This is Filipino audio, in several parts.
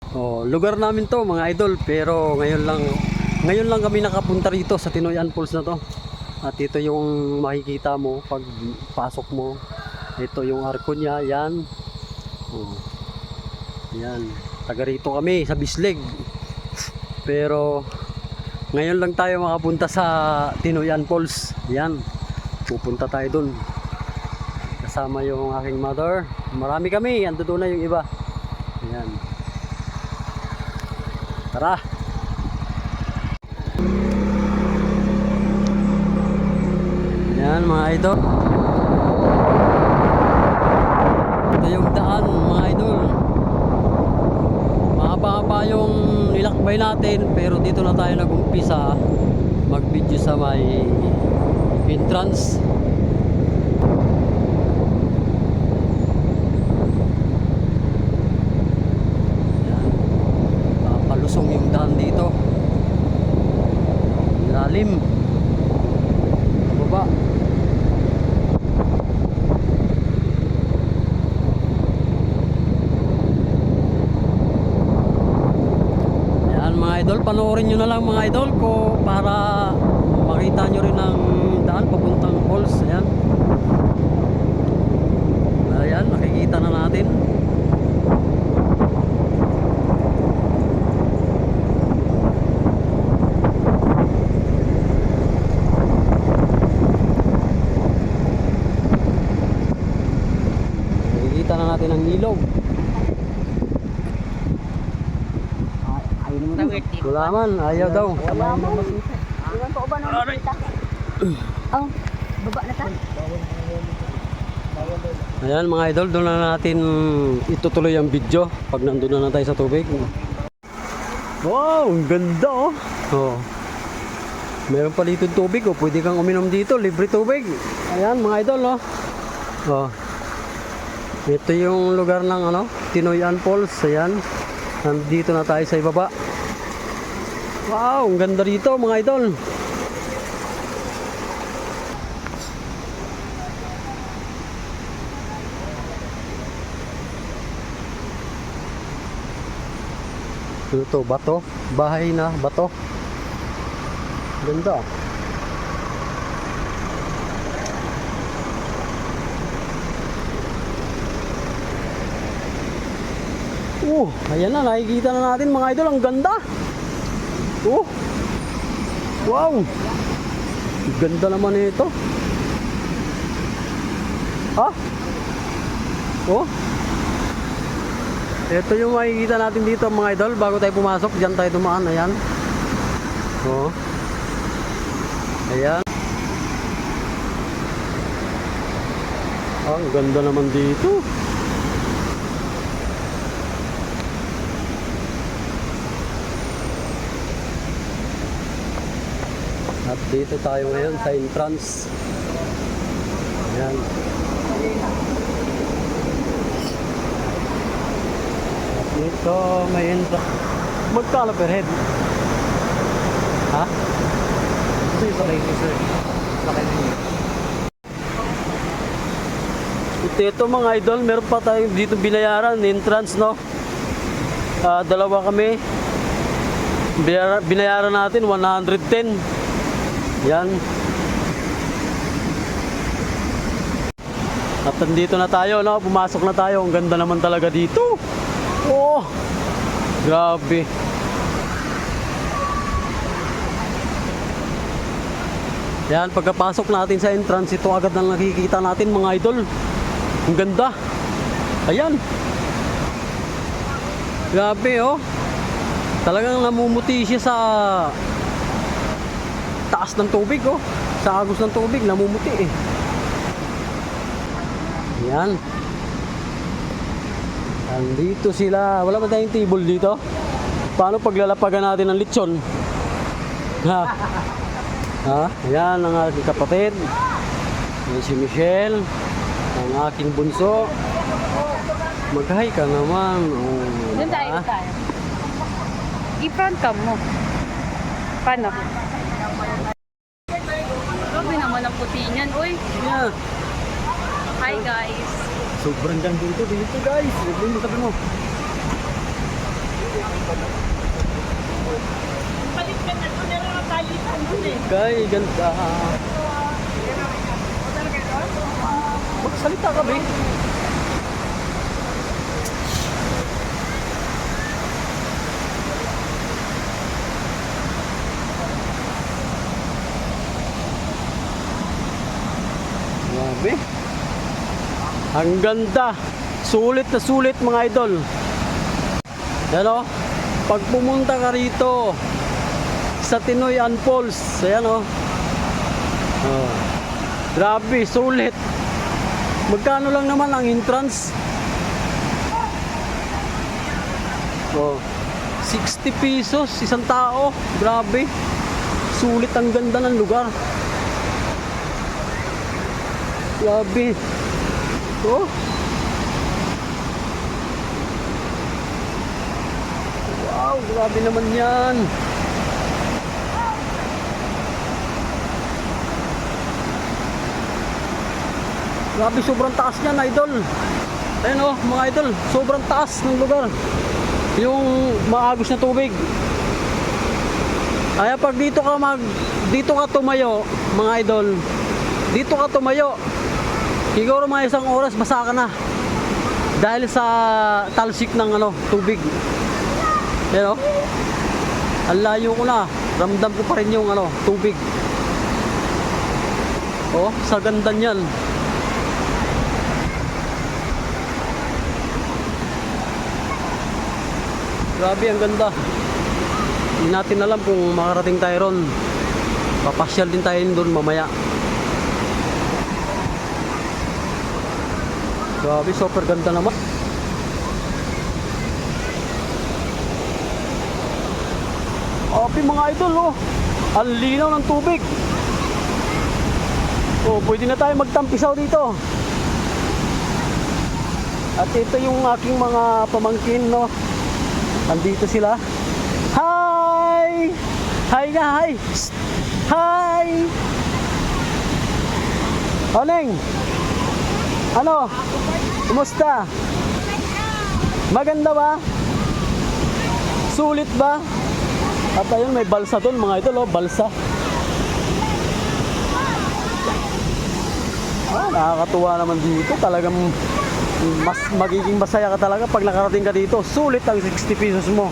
Oh, lugar namin to mga idol, pero ngayon lang kami nakapunta rito sa Tinoyan Falls na to. At ito yung makikita mo pag pasok mo. Ito yung arko niya, yan. Oh. Yan. Taga rito kami sa Bislig. Pero ngayon lang tayo makapunta sa Tinoyan Falls. Yan. Pupunta tayo dun. Kasama yung aking mother. Marami kami, ando doon na yung iba. Yan. Tara. Yan mga idol. Ito yung daan mga idol. Mahaba-haba yung nilakbay natin, pero dito na tayo nag-umpisa mag-video sa may entrance. Yan. Papalusong yung daan dito. Lalim. Baba. Mga idol, panoorin nyo na lang mga idol ko para makita nyo rin ang daan papuntang falls. Ayan, ayan, nakikita na natin. Nakikita na natin ang ilog. Wala man, ayaw daw. Wala man. Iwan ko ba nang makita? Oh, baba na ta? Ayan mga idol, doon na natin itutuloy ang video pag nandun na tayo sa tubig. Wow, ang ganda oh. Oh. Meron pa dito tubig oh, pwede kang uminom dito, libre tubig. Ayan mga idol oh. Oh. Ito yung lugar ng ano, Tinoyan Falls. Ayan. Nandito na tayo sa ibaba. Wow, ang ganda dito mga idol. Ito, bato. Bahay na, bato. Ganda. Ayan na, nakikita na natin mga idol. Ang ganda. Wow. Ganda naman ito. Ito yung makikita natin dito mga idol. Bago tayo pumasok, dyan tayo dumaan. Ayan. Ayan. Ang ganda naman dito. At dito tayo ngayon sa entrance. Ayan. At dito may entrance. Magkano per head? Ha? Ito yung sakay ko sir. Sakay niyo. Ito mga idol, meron pa tayo dito binayaran. Entrance no? Dalawa kami. Binayaran natin 110. Yan. At nandito na tayo, no? Pumasok na tayo. Ang ganda naman talaga dito. Oh! Grabe. Yan, pagkapasok natin sa entrance, ito agad na nakikita natin mga idol. Ang ganda. Ayan. Grabe, oh. Talagang namumuti siya sa taas ng tubig oh. Sa agos ng tubig namumuti eh. Yan. Andito sila. Wala ba tayong table dito? Paano paglalapagan natin ng lechon? Ha? Ha? Ayan ang aking kapatid. Ayan si Michelle. Ang aking bunso. Mag-hi ka naman. Doon tayo tayo. I-front cam mo. Paano? Grabe naman ang puti niyan, uy. Yeah. Hi guys. Sobrang ganda dito guys. Sabi mo. Kay, ganda. Magsalita ka, be. Grabe. Ang ganda. Sulit na sulit mga idol. Yan o. Pag pumunta ka rito sa Tinoyan Falls, ayan o. Oh. Grabe, sulit. Magkano lang naman ang entrance? Oh. 60 pesos isang tao. Grabe. Sulit, ang ganda ng lugar. Grabe. Oh. Wow, grabe naman yan. Grabe, sobrang taas niyan, idol. Ayun oh, mga idol, sobrang taas ng lugar. Yung maagos na tubig. Kaya pag dito ka tumayo, mga idol, dito ka tumayo, siguro mga isang oras basa ka na. Dahil sa talsik ng tubig. Yan o. Ang layo ko na. Ramdam ko pa rin yung tubig. Oh, sa ganda niyan. Grabe, ang ganda. Hindi natin alam kung makarating tayo ron. Papasyal din tayo doon mamaya. Grabe, super ganda naman. Grabe mga idol, oh. Ang linaw ng tubig. Oh, pwede na tayo magtampisaw dito. At ito yung aking mga pamangkin, no. Nandito sila. Hi! Hi na, hi! Psst. Hi! Oneng! Ano? Kumusta? Maganda ba? Sulit ba? At ayun, may balsa doon mga idol, oh, balsa. Nakakatuwa naman dito. Talagang mas magiging masaya ka talaga pag nakarating ka dito. Sulit ang 60 pesos mo.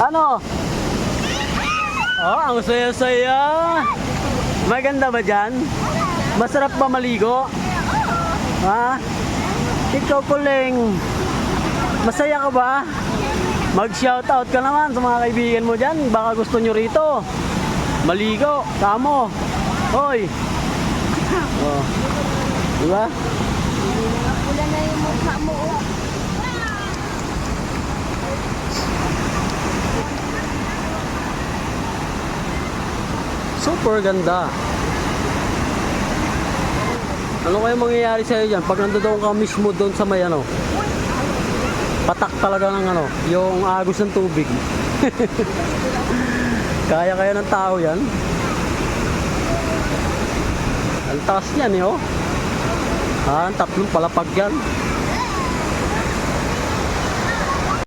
Ano? Oh, ang saya-saya. Maganda ba dyan? Masarap ba maligo? Ha? Ikaw, Kuling. Masaya ka ba? Mag-shoutout ka naman sa mga kaibigan mo dyan. Baka gusto nyo rito maligo. Kamo. Hoy. Oh. Diba? Wala na yung mukha mo. Super ganda. Ano kaya mangyayari sa'yo dyan? Pag nandoon ka mismo doon sa may patak talaga ng yung agos ng tubig. Kaya ng tao yan. Ang taas niyan, oh. Tatlong palapag yan.